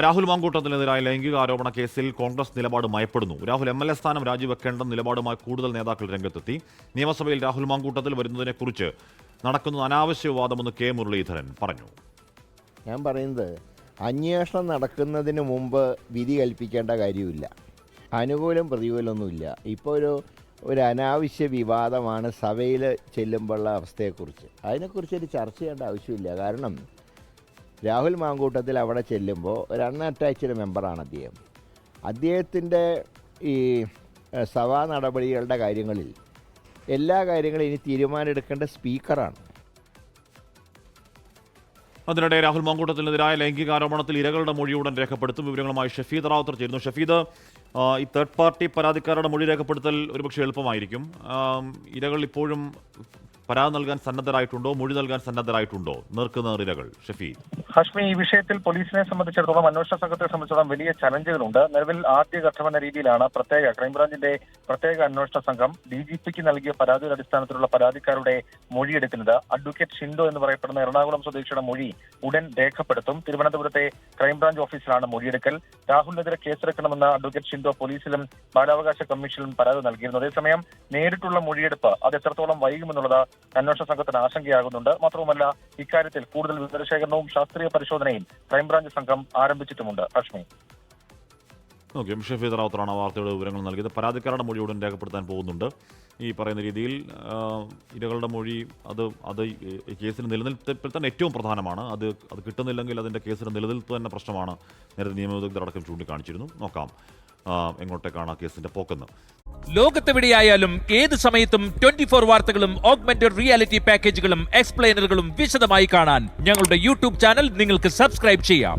രാഹുൽ മാങ്കൂട്ടത്തിനെതിരായ ലൈംഗിക ആരോപണ കേസിൽ കോൺഗ്രസ് നിലപാട് മയപ്പെടുന്നു. രാഹുൽ MLA സ്ഥാനം രാജിവെക്കേണ്ട നിലപാടുമായി കൂടുതൽ നേതാക്കൾ രംഗത്തെത്തി. നിയമസഭയിൽ രാഹുൽ മാങ്കൂട്ടത്തിൽ വരുന്നതിനെക്കുറിച്ച് നടക്കുന്ന അനാവശ്യ വിവാദമെന്ന് കെ മുരളീധരൻ പറഞ്ഞു. ഞാൻ പറയുന്നത് അന്വേഷണം നടക്കുന്നതിന് മുമ്പ് വിധി കൽപ്പിക്കേണ്ട കാര്യമില്ല. അനുകൂലം പ്രതികൂലമൊന്നുമില്ല. ഇപ്പോൾ ഒരു അനാവശ്യ വിവാദമാണ് സഭയിൽ ചെല്ലുമ്പോഴുള്ള അവസ്ഥയെക്കുറിച്ച്. അതിനെക്കുറിച്ചൊരു ചർച്ച ചെയ്യേണ്ട ആവശ്യമില്ല. കാരണം രാഹുൽ മാങ്കൂട്ടത്തിൽ അവിടെ ചെല്ലുമ്പോൾ ഒരു അൺഅറ്റാച്ച്ഡ് മെമ്പറാണ് അദ്ദേഹം. അദ്ദേഹത്തിൻ്റെ ഈ സഭാ നടപടികളുടെ കാര്യങ്ങളിൽ എല്ലാ കാര്യങ്ങളും ഇനി തീരുമാനമെടുക്കേണ്ട സ്പീക്കറാണ്. അതിനിടെ രാഹുൽ മാങ്കൂട്ടത്തിനെതിരായ ലൈംഗിക ആരോപണത്തിൽ ഇരകളുടെ മൊഴി ഉടൻ രേഖപ്പെടുത്തും. വിവരങ്ങളുമായി ഷഫീദ് റാവുത്തർ ചേരുന്നു. ഷഫീദ്, ഈ തേർഡ് പാർട്ടി പരാതിക്കാരുടെ മൊഴി രേഖപ്പെടുത്തൽ ഒരുപക്ഷെ എളുപ്പമായിരിക്കും. ഇരകൾ ഇപ്പോഴും പരാതി നൽകാൻ സന്നദ്ധരായിട്ടുണ്ടോ, മൊഴി നൽകാൻ സന്നദ്ധരായിട്ടുണ്ടോ? നേർക്കുനേർ ഇരകൾ. ഷഫീദ്. ഹഷ്മി, ഈ വിഷയത്തിൽ പോലീസിനെ സംബന്ധിച്ചിടത്തോളം, അന്വേഷണ സംഘത്തെ സംബന്ധിച്ചിടത്തോളം വലിയ ചലഞ്ചുകളുണ്ട്. നിലവിൽ ആദ്യഘട്ടമെന്ന രീതിയിലാണ് ക്രൈംബ്രാഞ്ചിന്റെ പ്രത്യേക അന്വേഷണ സംഘം DGPക്ക് നൽകിയ പരാതിയുടെ അടിസ്ഥാനത്തിലുള്ള പരാതിക്കാരുടെ മൊഴിയെടുക്കുന്നത്. അഡ്വക്കേറ്റ് ഷിൻഡോ എന്ന് പറയപ്പെടുന്ന എറണാകുളം സ്വദേശിയുടെ മൊഴി ഉടൻ രേഖപ്പെടുത്തും. തിരുവനന്തപുരത്തെ ക്രൈംബ്രാഞ്ച് ഓഫീസിലാണ് മൊഴിയെടുക്കൽ. രാഹുലിനെതിരെ കേസെടുക്കണമെന്ന് അഡ്വക്കേറ്റ് ഷിൻഡോ പോലീസിലും ബാലാവകാശ കമ്മീഷനിലും പരാതി നൽകിയിരുന്നു. അതേസമയം നേരിട്ടുള്ള മൊഴിയെടുപ്പ് അത് എത്രത്തോളം വൈകുമെന്നുള്ളത് അന്വേഷണ സംഘത്തിന് ആശങ്കയാകുന്നുണ്ട്. മാത്രവുമല്ല, ഇക്കാര്യത്തിൽ കൂടുതൽ വിവരശേഖരണവും ശാസ്ത്രീയ പരിശോധനയും ക്രൈംബ്രാഞ്ച് സംഘം ആരംഭിച്ചിട്ടുമുണ്ട്. ഹഷ്മി. ഓക്കെ, ഷഫീദ് റാവുത്തറാണ് വാർത്തയുടെ വിവരങ്ങൾ നൽകിയത്. പരാതിക്കാരുടെ മൊഴി ഉടൻ രേഖപ്പെടുത്താൻ പോകുന്നുണ്ട്. ഈ പറയുന്ന രീതിയിൽ ഇരകളുടെ മൊഴി അത് കേസിന് നിലനിൽപ്പിൽ തന്നെ ഏറ്റവും പ്രധാനമാണ്. അത് കിട്ടുന്നില്ലെങ്കിൽ അതിൻ്റെ കേസിന് നിലനിൽപ്പ് തന്നെ പ്രശ്നമാണ്. നേരത്തെ നിയമവിദഗ്ധരടക്കം ചൂണ്ടിക്കാണിച്ചിരുന്നു. നോക്കാം എങ്ങോട്ടേക്കാണ് കേസിന്റെ പോക്കെന്ന്. ലോകത്തെവിടെയായാലും ഏത് സമയത്തും 24 വാർത്തകളും ഓഗ്മെന്റഡ് റിയാലിറ്റി പാക്കേജുകളും എക്സ്പ്ലെയിനറുകളും വിശദമായി കാണാൻ ഞങ്ങളുടെ YouTube ചാനൽ നിങ്ങൾക്ക് സബ്സ്ക്രൈബ് ചെയ്യാം.